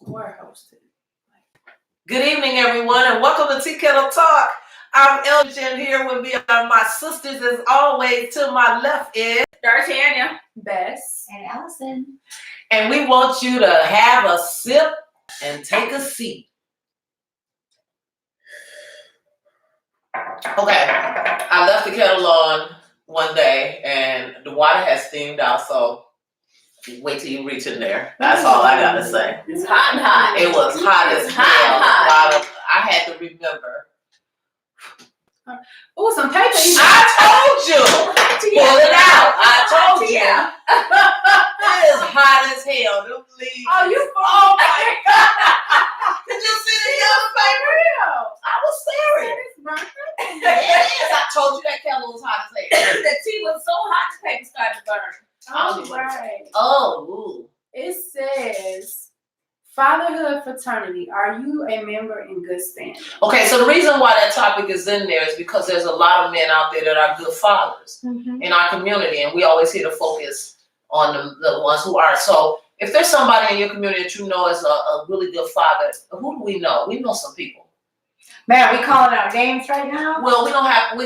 We're hosted. Good evening, everyone, and welcome to Tea Kettle Talk. I'm Elgin here with me are my sisters, as always. To my left is D'Artagnan, Bess, and Allison. And we want you to have a sip and take a seat. Okay, I left the kettle on one day, and the water has steamed out, so wait till you reach in there. That's all I gotta say. It's hot and hot. It was hot as hell. I had to remember. Oh, some paper. I told you. Pull it out. I told you. It is hot as hell. Them leaves. Oh my God. Did you see the yellow paper? I was serious. Yes, I told you that kettle was hot as hell. The tea was so hot, the paper started to burn. Oh, right. Oh. It says, fatherhood fraternity. Are you a member in good standing? Okay, so the reason why that topic is in there is because there's a lot of men out there that are good fathers in our community, and we always hear the focus on the ones who are. So if there's somebody in your community that you know is a really good father, who do we know? We know some people. Man, we calling out names right now? Well, we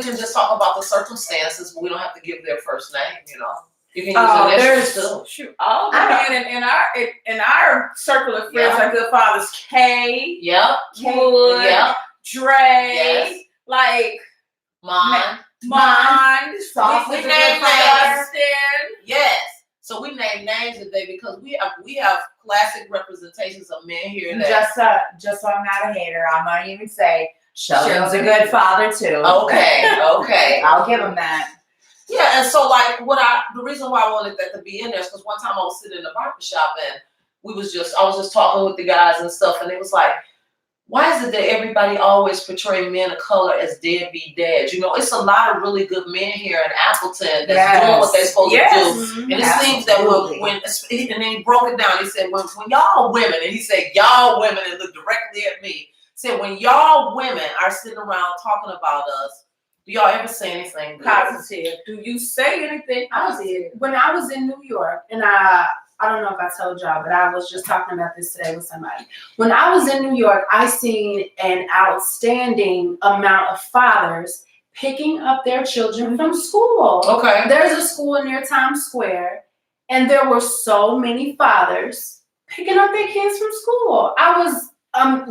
can just talk about the circumstances, but we don't have to give their first name, you know. You can use there's too. Shoot, all the men in our circle of friends are good fathers. Kay, Wood, Dre, yes. like Mon. Sauce. We name names. Yes. So we name names today because we have classic representations of men here. That just so I'm not a hater, I'm gonna even say Sheldon's a good father too. Okay. I'll give him that. Yeah, and so like the reason why I wanted that to be in there is because one time I was sitting in the barbershop and I was just talking with the guys and stuff, and it was like, why is it that everybody always portray men of color as deadbeat dads? You know, it's a lot of really good men here in Appleton that's doing what they're supposed to do. And it seems that when and then he broke it down, he said, when y'all women, and he said, y'all women, and looked directly at me, said, when y'all women are sitting around talking about us, do y'all ever say anything good? Positive? Do you say anything positive? When I was in New York, and I don't know if I told y'all, but I was just talking about this today with somebody. When I was in New York, I seen an outstanding amount of fathers picking up their children from school. Okay. There's a school near Times Square, and there were so many fathers picking up their kids from school.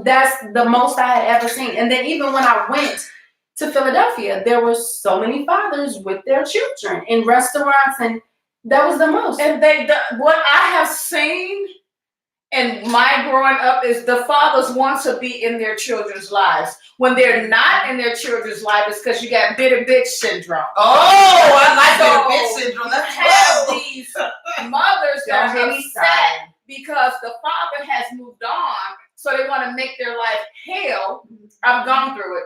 That's the most I had ever seen. And then even when I went to Philadelphia, there were so many fathers with their children in restaurants, and that was the most. And what I have seen in my growing up is the fathers want to be in their children's lives. When they're not in their children's life, it's because you got bitter bitch syndrome. Oh, I like bitter bitch syndrome. Let's have these mothers that are upset because the father has moved on, so they want to make their life hell. I've gone through it.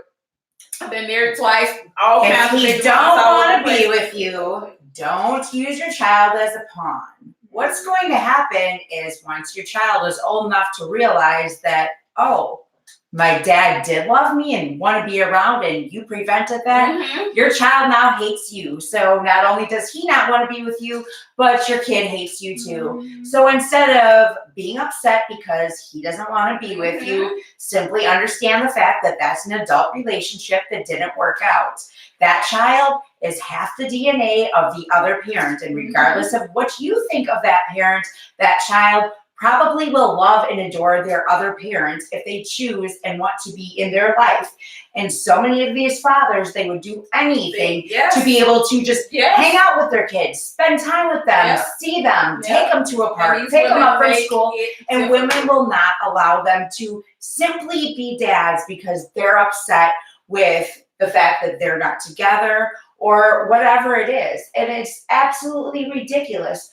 I've been married twice. All kinds of If he don't want to be with you, don't use your child as a pawn. What's going to happen is once your child is old enough to realize that, oh, my dad did love me and want to be around and you prevented that, your child now hates you. So not only does he not want to be with you, but your kid hates you too. So instead of being upset because he doesn't want to be with you, simply understand the fact that that's an adult relationship that didn't work out. That child is half the DNA of the other parent. And regardless of what you think of that parent, that child probably will love and adore their other parents if they choose and want to be in their life. And so many of these fathers, they would do anything to be able to just hang out with their kids, spend time with them, see them, take them to a park, pick them up from school. And women will not allow them to simply be dads because they're upset with the fact that they're not together or whatever it is. And it's absolutely ridiculous.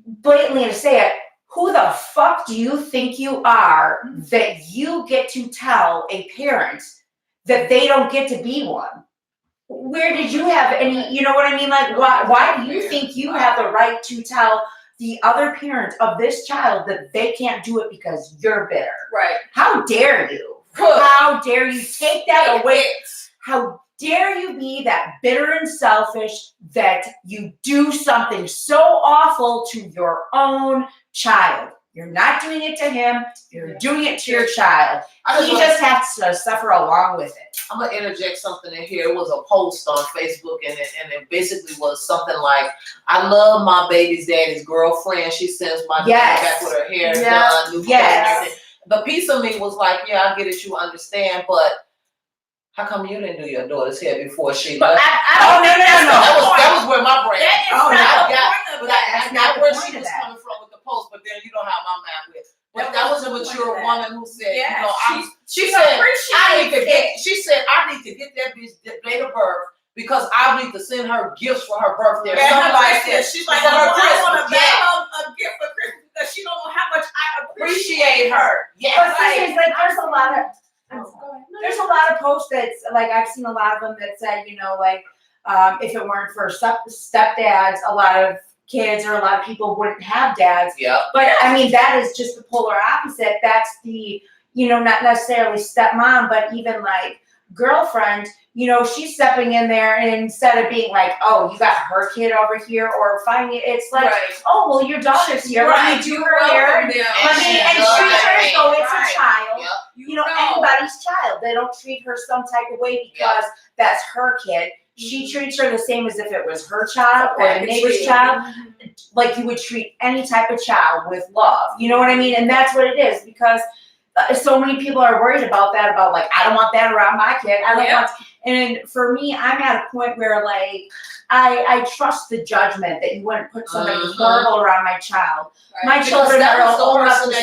Blatantly to say it, who the fuck do you think you are that you get to tell a parent that they don't get to be one? Where did you have any, you know what I mean? Like, why do you think you have the right to tell the other parent of this child that they can't do it because you're bitter? Right. How dare you? How dare you take that away? How dare you be that bitter and selfish that you do something so awful to your own child? You're not doing it to him. You're doing it to your child. I He just has to suffer along with it. I'm gonna interject something in here. It was a post on Facebook, and it basically was something like, "I love my baby's daddy's girlfriend. She sends my daughter back with her hair done, new clothes, and everything." The piece of me was like, "Yeah, I get it. You understand, but how come you didn't do your daughter's hair before she left?" No. That was where my brain. That is Oh, not no. the point of But I that. got where she point of was that. coming from with the post, but then you know how my mind went. But that was a mature woman who said, Yeah, you know, she said, appreciates I need to it. get. She said, I need to get that bitch date of birth because I need to send her gifts for her birthday. Or something like that. She's like, For her I want to Christmas. buy her a gift for Christmas because she don't know how much I Appreciate her. Yes. But sisters, like, there's a lot of posts that's like I've seen a lot of them that said, you know, like if it weren't for stepdads, a lot of kids or a lot of people wouldn't have dads. Yeah. But I mean, that is just the polar opposite. That's the, you know, not necessarily stepmom, but even like girlfriend, you know, she's stepping in there and instead of being like, oh, you got her kid over here or finding it, it's like, oh, well, your daughter's here. Let me do her hair. And treat her as though it's a child. Yep. You know, anybody's child. They don't treat her some type of way because that's her kid. She treats her the same as if it was her child or the neighbor's child. Like you would treat any type of child with love. You know what I mean? And that's what it is because so many people are worried about that, about like, I don't want that around my kid. I don't want, and for me, I'm at a point where like, I trust the judgment that you wouldn't put something horrible around my child. My children that are was the old enough person to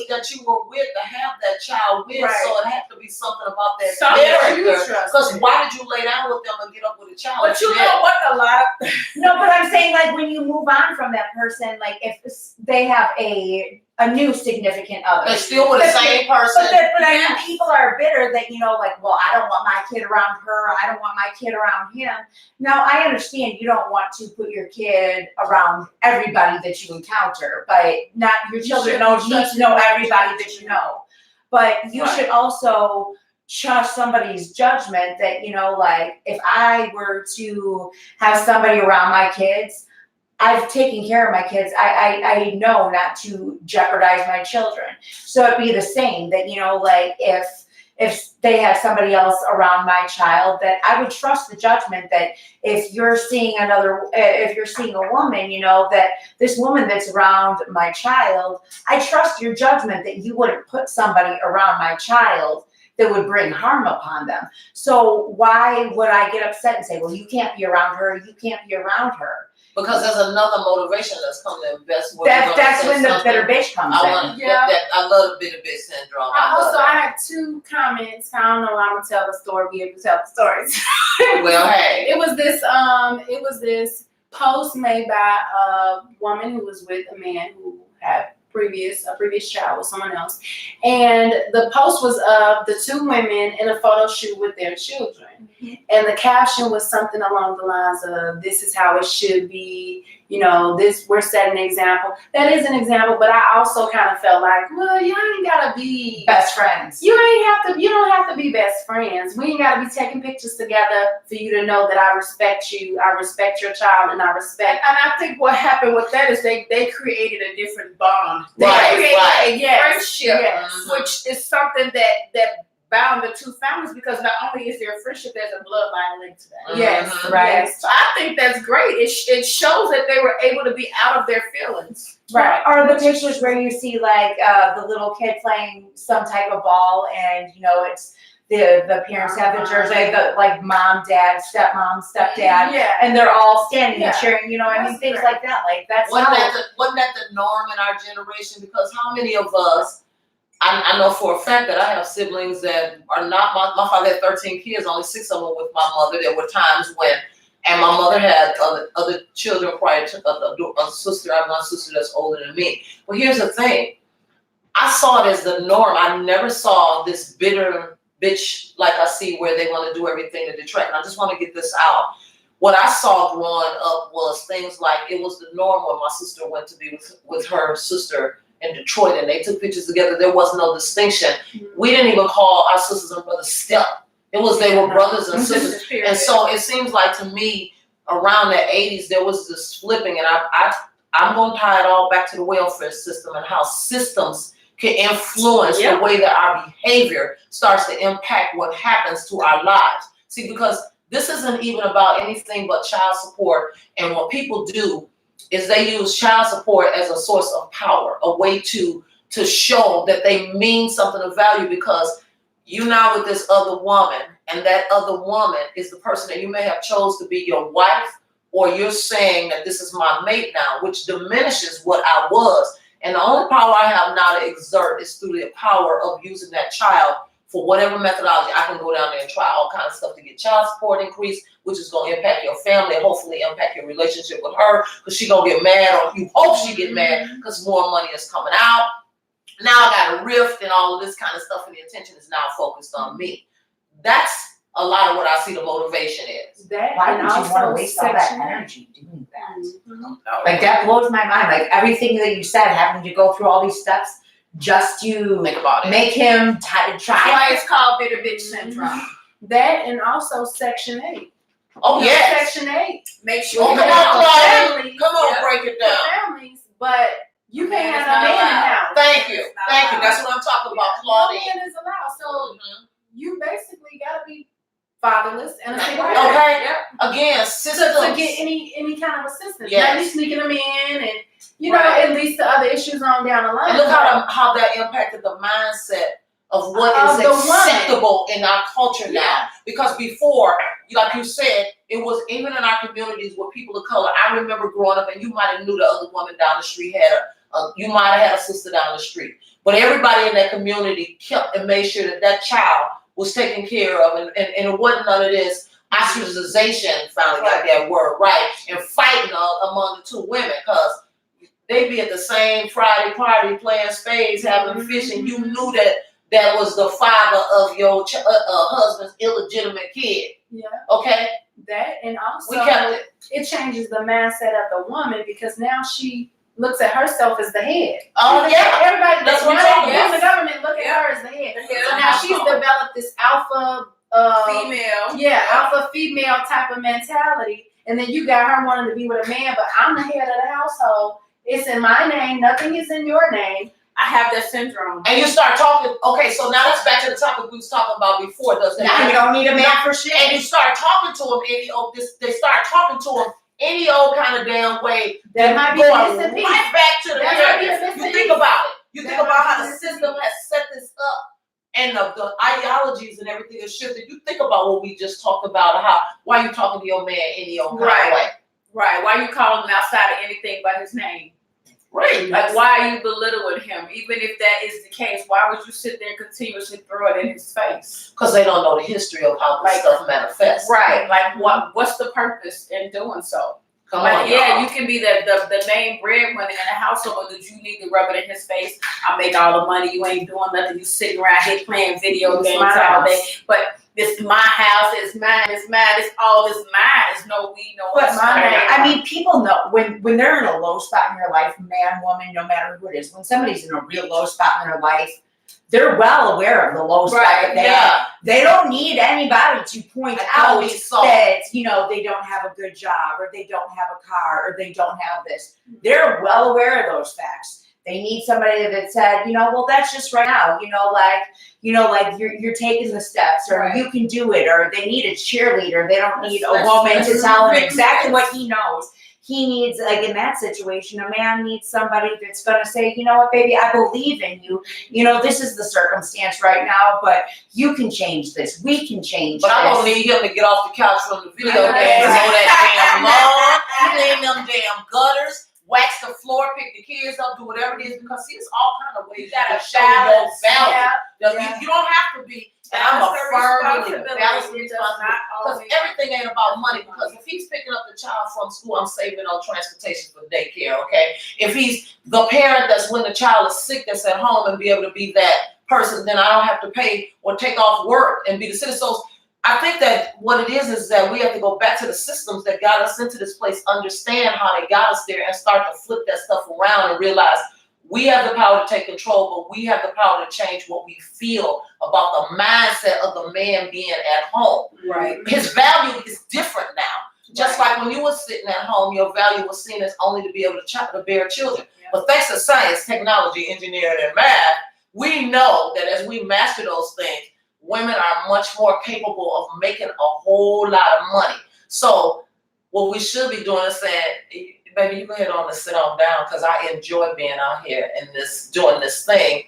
that you were with to have that child with, so it had to be something about that character. Because why did you lay down with them and get up with a child? But you know what? A lot of no, but I'm saying like when you move on from that person, like if they have a new significant other, they still with the same person. But I mean, people are bitter that, you know, like, well, I don't want my kid around her. I don't want my kid around him. Now, I understand you don't want to put your kid around everybody that you encounter, but not your children need to know everybody that you know. But you should also trust somebody's judgment that, you know, like if I were to have somebody around my kids, I've taken care of my kids. I know not to jeopardize my children. So it'd be the same that, you know, like if they have somebody else around my child, that I would trust the judgment that if you're seeing a woman, you know, that this woman that's around my child, I trust your judgment that you wouldn't put somebody around my child that would bring harm upon them. So why would I get upset and say, well, you can't be around her, you can't be around her? Because there's another motivation that's coming to invest. That's when the bitter bitch comes in. I love the bitter bitch syndrome. I had two comments. I don't know why I'm gonna tell the story, be able to tell the stories. Well, hey. It was this post made by a woman who was with a man who had a previous child with someone else. And the post was of the two women in a photo shoot with their children. And the caption was something along the lines of, this is how it should be, you know, we're setting an example. That is an example, but I also kind of felt like, well, you ain't gotta be best friends. You don't have to be best friends. We ain't gotta be taking pictures together for you to know that I respect you, I respect your child, and I respect. And I think what happened with that is they created a different bond. They Right. created a friendship, Yes. which is something that bound the two families, because not only is there a friendship, there's a bloodline link to that. Yes, right. Yes. So I think that's great. It shows that they were able to be out of their feelings. Right. Or the pictures where you see like the little kid playing some type of ball, and you know it's the parents have the jersey, the like mom, dad, stepmom, stepdad, and they're all standing and cheering. You know, I mean things like that. Like that's wasn't that the norm in our generation? Because how many of us? I know for a fact that I have siblings that are not, my father had 13 kids, only 6 of them with my mother. There were times when, and my mother had other children prior to a sister. I have one sister that's older than me. But here's the thing. I saw it as the norm. I never saw this bitter bitch like I see where they want to do everything to detract. And I just want to get this out. What I saw growing up was things like, it was the norm when my sister went to be with her sister in Detroit, and they took pictures together. There was no distinction. We didn't even call our sisters and brothers step. It was they were brothers and sisters. And so it seems like to me around the 80s there was this flipping, and I I'm gonna tie it all back to the welfare system and how systems can influence the way that our behavior starts to impact what happens to our lives. See, because this isn't even about anything but child support. And what people do is they use child support as a source of power, a way to show that they mean something of value, because you're now with this other woman, and that other woman is the person that you may have chose to be your wife, or you're saying that this is my mate now, which diminishes what I was. And the only power I have now to exert is through the power of using that child for whatever methodology. I can go down there and try all kinds of stuff to get child support increased, which is going to impact your family and hopefully impact your relationship with her, because she's going to get mad, or you hope she get mad because more money is coming out. Now I got a rift and all of this kind of stuff, and the attention is now focused on me. That's a lot of what I see the motivation is. Why would you want to waste all that energy doing that? Like, that blows my mind. Like, everything that you said, having to go through all these steps just to Think about it. make him try. That's why it's called bitter bitch syndrome. That, and also Section 8. Oh, yes. Section 8. Make sure. Oh, you come know. on, Claudia. families, Come on, break it for down. families, but you can't It's have not a man in allowed. the house. Thank you. Thank you. That's what I'm talking about, No Claudia. man is allowed. So you basically gotta be fatherless and a single Right. parent. Okay. Again, systems. To get any kind of assistance. Yes. Not you sneaking them in, and Right. it leads to other issues on down the line. And look how that impacted the mindset of what Of is the woman. acceptable in our culture now. Yeah. Because before, like you said, it was even in our communities with people of color. I remember growing up, and you might have knew the other woman down the street you might have had a sister down the street. But everybody in that community kept and made sure that child was taken care of, and it wasn't none of this ostracization, finally got that word right, and fighting among the two women, because they be at the same Friday party playing spades, having fish, and you knew that was the father of your husband's illegitimate kid. Yeah. Okay? That, and also We kept it changes the mindset of the woman, because now she looks at herself as the head. Oh, yeah. Everybody, That's what I'm now talking even about. the government look at her as the head. The head So of the now she's household. developed this alpha Female. alpha female type of mentality, and then you got her wanting to be with a man, but I'm the head of the household. It's in my name. Nothing is in your name. I have that syndrome. And you start talking, okay, so now that's back to the topic we was talking about before, does that? Now you don't need a man for shit. And you start talking to them they start talking to them any old kind of damn way. That might be going missing piece. right back to the That might be a parents. missing You think piece. about it. You That think might about be how a the missing system has set this up, and the ideologies and everything has shifted. You think about what we just talked about, why you talking to your man any old kind of way. Right. Why you calling him outside of anything but his name? Right. Like, why are you belittling him? Even if that is the case, why would you sit there and continuously throw it in his face? Because they don't know the history of how this stuff manifests. Right. Like, what's the purpose in doing so? Come Like, on, yeah, y'all. you can be the main breadwinner in the household, but you need to rub it in his face. I make all the money. You ain't doing nothing. You sitting around here playing video It's games my all day. house. But it's my house. It's mine. It's mine. It's all this mine. It's no we, no But us. I mean, people know when they're in a low spot in your life, man, woman, no matter who it is, when somebody's in a real low spot in their life, they're well aware of the low spot that they have. They don't need anybody to point out that, they don't have a good job, or they don't have a car, or they don't have this. They're well aware of those facts. They need somebody that said, well, that's just right now, like you're taking the steps, or you can do it, or they need a cheerleader. They don't need a woman to tell him exactly what he knows. He needs, like in that situation, a man needs somebody that's going to say, you know what, baby, I believe in you. This is the circumstance right now, but you can change this. We can change But this. I'm gonna need him to get off the couch from the video game, mow that damn lawn, clean them damn gutters, wax the floor, pick the kids up, do whatever it is, because see, it's all kind of ways you gotta show your value. You don't have to be. And I'm a firm believer. Balance the responsibility. Because everything ain't about money. Because if he's picking up the child from school, I'm saving on transportation for daycare, okay? If he's the parent that's when the child is sick that's at home and be able to be that person, then I don't have to pay or take off work and be the citizen. So I think that what it is that we have to go back to the systems that got us into this place, understand how they got us there, and start to flip that stuff around and realize we have the power to take control, but we have the power to change what we feel about the mindset of the man being at home. Right. His value is different now. Just like when you were sitting at home, your value was seen as only to be able to bear children. Yeah. But thanks to science, technology, engineering, and math, we know that as we master those things, women are much more capable of making a whole lot of money. So what we should be doing is saying, baby, you go ahead on and sit on down because I enjoy being out here and doing this thing.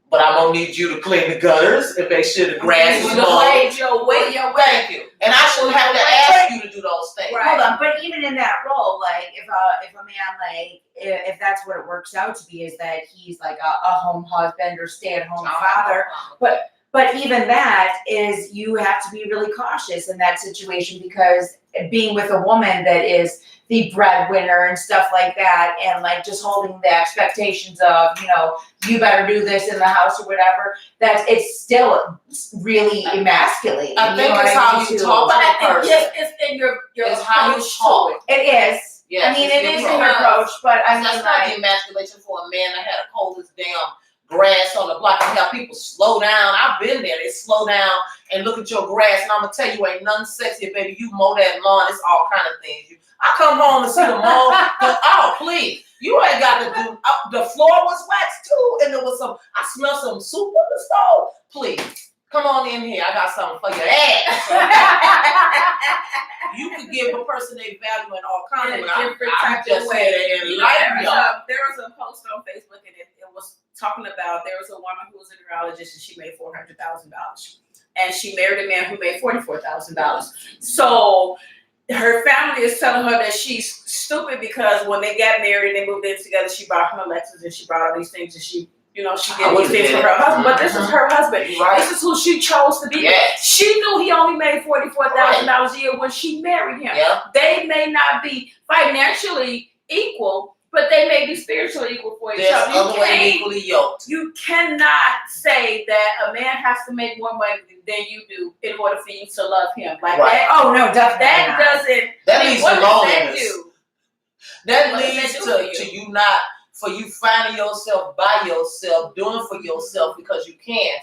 But I'm gonna need you to clean the gutters and make sure the grass is mowed. Thank you. And I shouldn't have to ask you to do those things. Hold on, but even in that role, like if a man, like if that's what it works out to be, is that he's like a home husband or stay-at-home father. But even that is, you have to be really cautious in that situation, because being with a woman that is the breadwinner and stuff like that, and like just holding the expectations of, you better do this in the house or whatever, that it's still really emasculating. I think it's how you talk to the person. Yes, it's in your It's how you talk. It is. Yes, I mean, it's it is your in your approach, but I mean, that's not the emasculation for a man that had a coldest damn grass on the block and have people slow down. I've been there. They slow down and look at your grass, and I'm gonna tell you, ain't nothing sexy, baby. You mow that lawn. It's all kind of things. I come home and see the mow. Oh, please. You ain't got to do. The floor was waxed too, and there was I smell some soup on the stove. Please, come on in here. I got something for your ass. You can give a person a value in all kinds of ways. I just said it in life. There was a post on Facebook, and it was talking about, there was a woman who was a neurologist, and she made $400,000, and she married a man who made $44,000. So her family is telling her that she's stupid because when they got married and they moved in together, she bought him a Lexus and she bought all these things, and she did these things for her husband. But this is her husband. Right. This is who she chose to be with. She knew he only made $44,000 a year when she married him. Yeah. They may not be financially equal, but they may be spiritually equal for each other. Other way equally yoked. You cannot say that a man has to make more money than you do in order for you to love him. Like that. Oh no, definitely That not. doesn't. That leads to loneliness. That That leads to you not, for you finding yourself by yourself, doing for yourself because you can.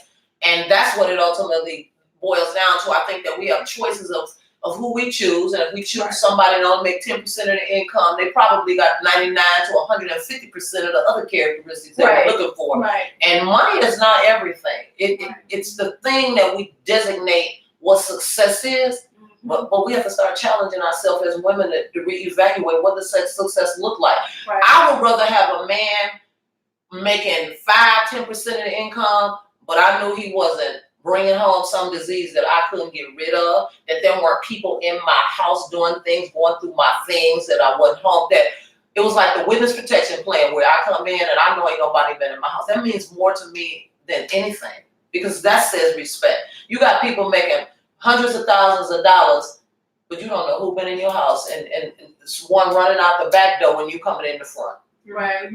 And that's what it ultimately boils down to. I think that we have choices of who we choose, and if we choose somebody that only make 10% of the income, they probably got 99 to 150% of the other characteristics that we're looking for. Right. And money is not everything. It's the thing that we designate what success is, but we have to start challenging ourselves as women to reevaluate what does success look like. Right. I would rather have a man making 5-10% of the income, but I knew he wasn't bringing home some disease that I couldn't get rid of, that there weren't people in my house doing things, going through my things, that I wasn't home, that it was like the witness protection plan where I come in and I know ain't nobody been in my house. That means more to me than anything, because that says respect. You got people making hundreds of thousands of dollars, but you don't know who been in your house, and it's one running out the back door when you coming in the front. Right.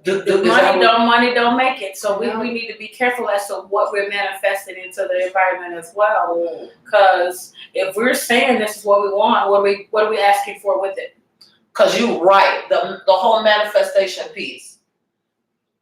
Money don't make it. So we need to be careful as to what we're manifesting into the environment as well. Because if we're saying this is what we want, what are we asking for with it? Because you're right. The whole manifestation piece.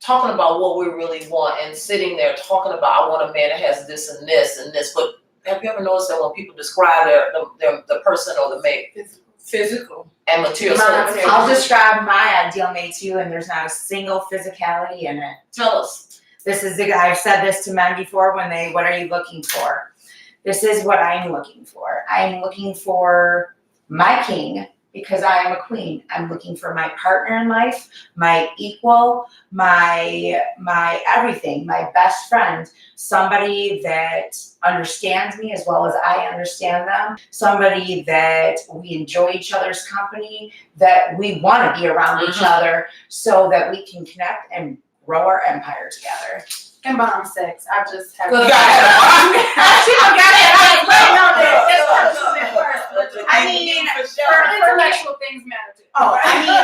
Talking about what we really want and sitting there talking about, I want a man that has this and this and this. But have you ever noticed that when people describe the person or the mate? Physical and material. I'll describe my ideal mate to you, and there's not a single physicality in it. Tell us. This is I've said this to men before when what are you looking for? This is what I'm looking for. I'm looking for my king, because I am a queen. I'm looking for my partner in life, my equal, my everything, my best friend, somebody that understands me as well as I understand them, somebody that we enjoy each other's company, that we want to be around each other so that we can connect and grow our empire together. And bomb sex. I just have I mean, intellectual things matter too. Oh, I mean,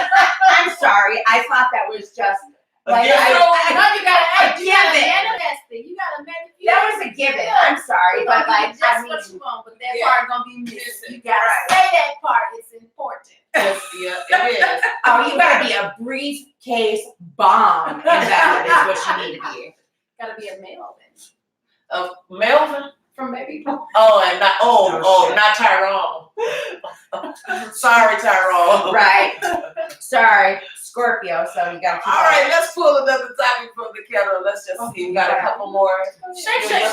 I'm sorry. I thought that was just like you gotta given. manifest it. You gotta manifest. That was a given. I'm sorry, but like, just I mean, what you want, but that part gonna be missing. You gotta Right. say that part. It's important. Yeah, it is. oh, you gotta be a briefcase bomb in that is what you need to be. Gotta be a male then. Melvin? from Baby Boy. And not shit. not Tyrone. Sorry, Tyrone. Right. Sorry, Scorpio. So you got to keep. All right, let's pull another topic from the kettle. Let's just see. We got a couple more. Shake Shake it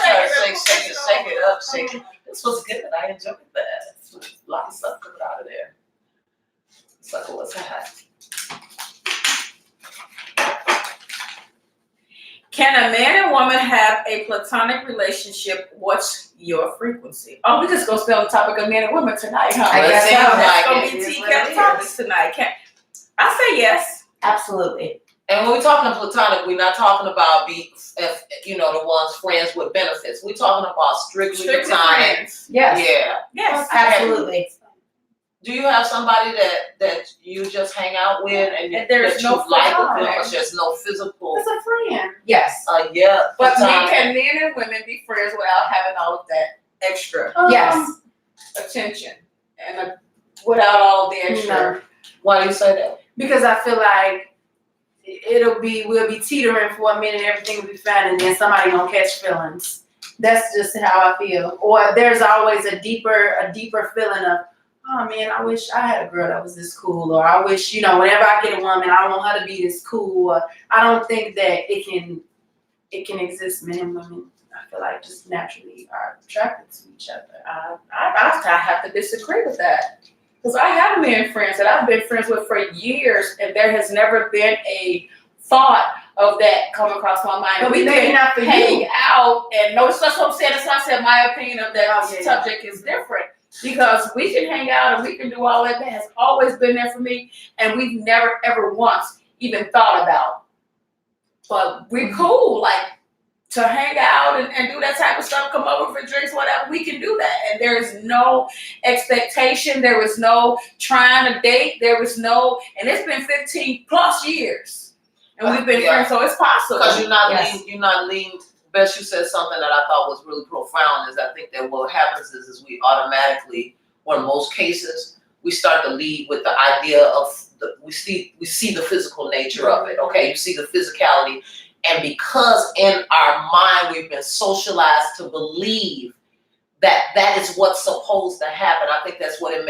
it up. This was good. I enjoyed that. A lot of stuff coming out of there. Sucker was hot. Can a man and woman have a platonic relationship? What's your frequency? Oh, we just gonna stay on the topic of men and women tonight, huh? I guess so. That's gonna It be is tea what it kettle is. topics tonight. I say yes. Absolutely. And when we're talking platonic, we're not talking about the ones friends with benefits. We're talking about strictly platonic. friends. Yes. Yeah. Yes. Absolutely. Do you have somebody that you just hang out with and there's that no you like with them, platonic. but there's no physical? It's a friend. Yes. Yeah. But platonic. can men and women be friends without having all of that extra Yes. attention and without all the extra? No. Why do you say that? Because I feel like we'll be teetering for a minute, everything will be fine, and then somebody gonna catch feelings. That's just how I feel. Or there's always a deeper feeling of, oh man, I wish I had a girl that was this cool. Or I wish, whenever I get a woman, I want her to be this cool. Or I don't think that it can exist. Men and women, I feel like, just naturally are attracted to each other. I have to disagree with that. Because I have men friends that I've been friends with for years, and there has never been a thought of that come across my mind. But we maybe can not for hang you. out and notice that's what I'm saying. That's why I said my opinion of that Yeah. subject is different. Because we can hang out and we can do all that. That has always been there for me, and we've never ever once even thought about. But we're cool, like to hang out and do that type of stuff, come over for drinks, whatever, we can do that. And there is no expectation, there is no trying to date, there is no, and it's been 15 plus years. And we've been friends, so it's possible. Because you're not Yes. leaned. Bess, you said something that I thought was really profound. Is I think that what happens is we automatically, or in most cases, we start to lead with the idea of we see the physical nature of it. Okay, you see the physicality, and because in our mind we've been socialized to believe that is what's supposed to happen. I think that's what it makes